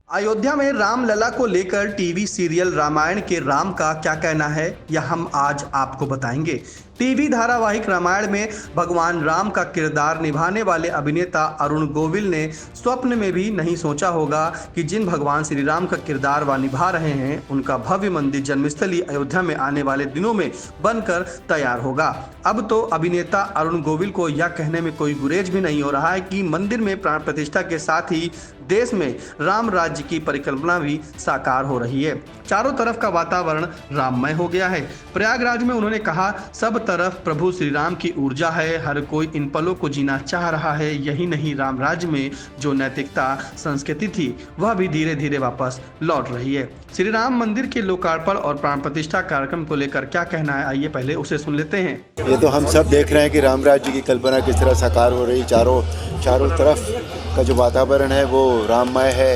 अयोध्या में रामलला को लेकर टीवी सीरियल रामायण के राम का क्या कहना है, यह हम आज आपको बताएंगे। टीवी धारावाहिक रामायण में भगवान राम का किरदार निभाने वाले अभिनेता अरुण गोविल ने स्वप्न में भी नहीं सोचा होगा कि जिन भगवान श्री राम का किरदार वह निभा रहे हैं, उनका भव्य मंदिर जन्मस्थली अयोध्या में आने वाले दिनों में बनकर तैयार होगा। अब तो अभिनेता अरुण गोविल को यह कहने में कोई गुरेज भी नहीं हो रहा है कि मंदिर में प्राण प्रतिष्ठा के साथ ही देश में राम राज्य की परिकल्पना भी साकार हो रही है। चारों तरफ का वातावरण राममय हो गया है। प्रयागराज में उन्होंने कहा, सब तरफ प्रभु श्री राम की ऊर्जा है, हर कोई इन पलों को जीना चाह रहा है। यही नहीं, राम राज्य में जो नैतिकता संस्कृति थी वह भी धीरे धीरे वापस लौट रही है। श्री राम मंदिर के लोकार्पण और प्राण प्रतिष्ठा कार्यक्रम को लेकर क्या कहना है, आइए पहले उसे सुन लेते हैं। ये तो हम सब देख रहे हैं कि राम राज्य की कल्पना किस तरह साकार हो रही। चारों तरफ का जो वातावरण है वो राममय है,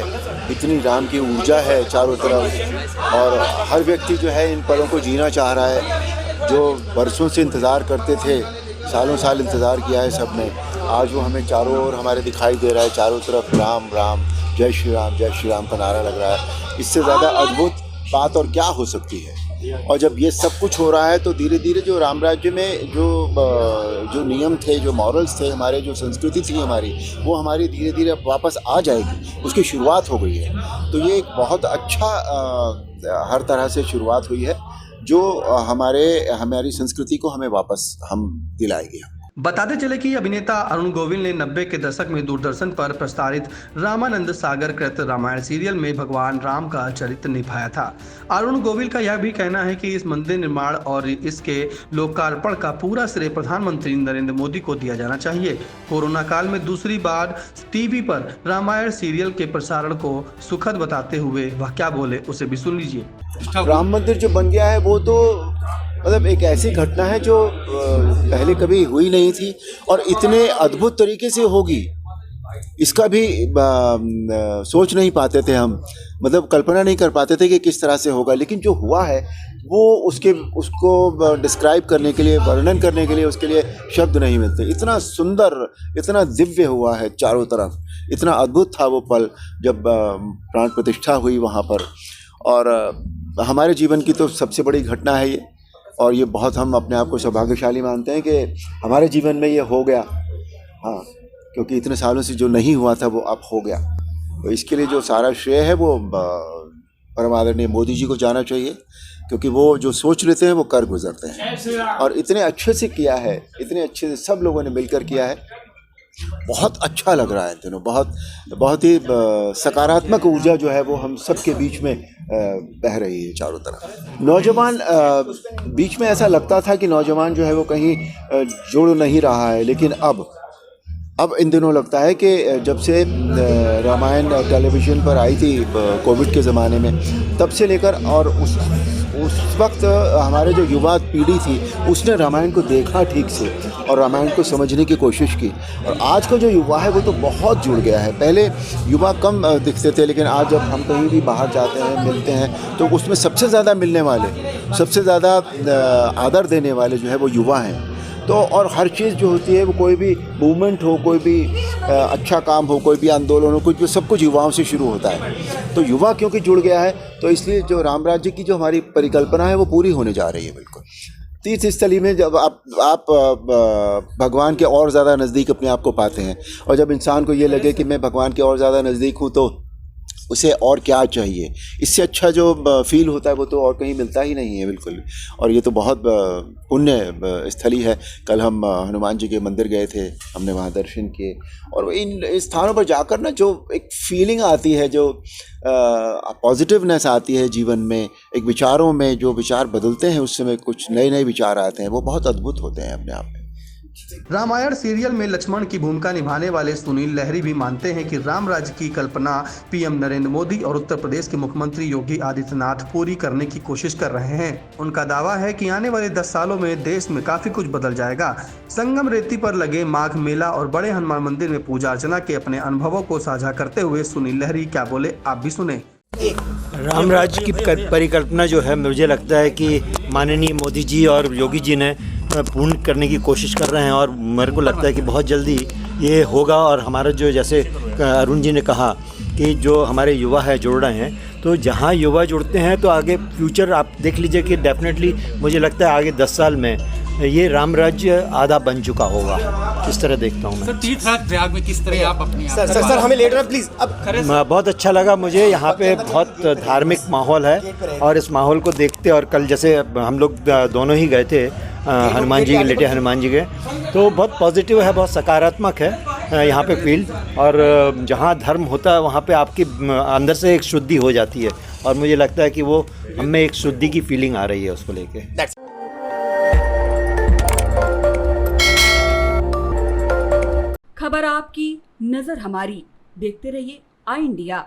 इतनी राम की ऊर्जा है चारों तरफ, और हर व्यक्ति जो है इन पलों को जीना चाह रहा है। जो बरसों से इंतज़ार करते थे, सालों साल इंतज़ार किया है सब ने, आज वो हमें चारों ओर हमारे दिखाई दे रहा है। चारों तरफ राम राम, जय श्री राम का नारा लग रहा है। इससे ज़्यादा अद्भुत बात और क्या हो सकती है। और जब ये सब कुछ हो रहा है तो धीरे धीरे जो राम राज्य में जो नियम थे, जो मॉरल्स थे, हमारे जो संस्कृति थी हमारी, वो हमारी धीरे धीरे वापस आ जाएगी। उसकी शुरुआत हो गई है। तो ये एक बहुत अच्छा हर तरह से शुरुआत हुई है जो हमारी संस्कृति को हमें वापस हम दिलाएगी। बताते चले कि अभिनेता अरुण गोविल ने 90 के दशक में दूरदर्शन पर प्रसारित रामानंद सागर कृत रामायण सीरियल में भगवान राम का चरित्र निभाया था। अरुण गोविल का यह भी कहना है कि इस मंदिर निर्माण और इसके लोकार्पण का पूरा श्रेय प्रधानमंत्री नरेंद्र मोदी को दिया जाना चाहिए। कोरोना काल में दूसरी बार टीवी पर रामायण सीरियल के प्रसारण को सुखद बताते हुए वह क्या बोले, उसे भी सुन लीजिए। राम मंदिर जो बन गया है वो तो मतलब एक ऐसी घटना है जो पहले कभी हुई नहीं थी और इतने अद्भुत तरीके से होगी इसका भी सोच नहीं पाते थे हम। मतलब कल्पना नहीं कर पाते थे कि किस तरह से होगा, लेकिन जो हुआ है वो उसको डिस्क्राइब करने के लिए, वर्णन करने के लिए उसके लिए शब्द नहीं मिलते। इतना सुंदर, इतना दिव्य हुआ है चारों तरफ। इतना अद्भुत था वो पल जब प्राण प्रतिष्ठा हुई वहाँ पर। और हमारे जीवन की तो सबसे बड़ी घटना है ये, और ये बहुत हम अपने आप को सौभाग्यशाली मानते हैं कि हमारे जीवन में ये हो गया। हाँ, क्योंकि इतने सालों से जो नहीं हुआ था वो अब हो गया। तो इसके लिए जो सारा श्रेय है वो परम आदरणीय मोदी जी को जाना चाहिए, क्योंकि वो जो सोच लेते हैं वो कर गुजरते हैं। और इतने अच्छे से किया है, इतने अच्छे से सब लोगों ने मिलकर किया है। बहुत अच्छा लग रहा है दोनों। बहुत ही सकारात्मक ऊर्जा जो है वो हम सब के बीच में बह रही है चारों तरफ। नौजवान, बीच में ऐसा लगता था कि नौजवान जो है वो कहीं जुड़ नहीं रहा है, लेकिन अब इन दिनों लगता है कि जब से रामायण टेलीविज़न पर आई थी कोविड के ज़माने में, तब से लेकर और उस वक्त हमारे जो युवा पीढ़ी थी उसने रामायण को देखा ठीक से और रामायण को समझने की कोशिश की। और आज का जो युवा है वो तो बहुत जुड़ गया है। पहले युवा कम दिखते थे, लेकिन आज जब हम कहीं भी बाहर जाते हैं, मिलते हैं, तो उसमें सबसे ज़्यादा मिलने वाले, सबसे ज़्यादा आदर देने वाले जो है वो युवा हैं। तो और हर चीज़ जो होती है वो, कोई भी मूवमेंट हो, कोई भी अच्छा काम हो, कोई भी आंदोलन हो, कुछ भी, सब कुछ युवाओं से शुरू होता है। तो युवा क्योंकि जुड़ गया है, तो इसलिए जो राम राज्य की जो हमारी परिकल्पना है वो पूरी होने जा रही है। बिल्कुल तीर्थ स्थली में जब आप भगवान के और ज़्यादा नज़दीक अपने आप को पाते हैं, और जब इंसान को ये लगे कि मैं भगवान के और ज़्यादा नज़दीक हूँ तो उसे और क्या चाहिए। इससे अच्छा जो फील होता है वो तो और कहीं मिलता ही नहीं है। बिल्कुल। और ये तो बहुत पुण्य स्थली है। कल हम हनुमान जी के मंदिर गए थे, हमने वहाँ दर्शन किए, और इन स्थानों पर जाकर ना जो एक फीलिंग आती है, जो पॉजिटिवनेस आती है जीवन में, एक विचारों में जो विचार बदलते हैं, उस समय कुछ नए नए विचार आते हैं, वो बहुत अद्भुत होते हैं अपने आप में। रामायण सीरियल में लक्ष्मण की भूमिका निभाने वाले सुनील लहरी भी मानते हैं कि राम राज्य की कल्पना पीएम नरेंद्र मोदी और उत्तर प्रदेश के मुख्यमंत्री योगी आदित्यनाथ पूरी करने की कोशिश कर रहे हैं। उनका दावा है कि आने वाले 10 सालों में देश में काफी कुछ बदल जाएगा। संगम रेती पर लगे माघ मेला और बड़े हनुमान मंदिर में पूजा अर्चना के अपने अनुभवों को साझा करते हुए सुनील लहरी क्या बोले, आप भी सुने। राम राज्य की परिकल्पना जो है, मुझे लगता है कि माननीय मोदी जी और योगी जी ने पूर्ण करने की कोशिश कर रहे हैं, और मेरे को लगता है कि बहुत जल्दी ये होगा। और हमारा जो, जैसे अरुण जी ने कहा कि जो हमारे युवा है जुड़ रहे हैं, तो जहाँ युवा जुड़ते हैं तो आगे फ्यूचर आप देख लीजिए कि डेफिनेटली मुझे लगता है आगे 10 साल में ये राम राज्य आधा बन चुका होगा। इस तरह देखता हूँ मैं। सर तीर्थराज में किस तरह आप अपने सर हमें लेट रहा प्लीज अब बहुत अच्छा लगा मुझे। यहाँ पे बहुत धार्मिक माहौल है और इस माहौल को देखते, और कल जैसे हम लोग दोनों ही गए थे हनुमान जी के, लेटे हनुमान जी के, तो बहुत पॉजिटिव है, बहुत सकारात्मक है यहाँ पे फील्ड। और जहाँ धर्म होता है वहाँ पे आपकी अंदर से एक शुद्धि हो जाती है, और मुझे लगता है कि वो हमें एक शुद्धि की फीलिंग आ रही है उसको लेके। खबर आपकी, नजर हमारी। देखते रहिए आई इंडिया।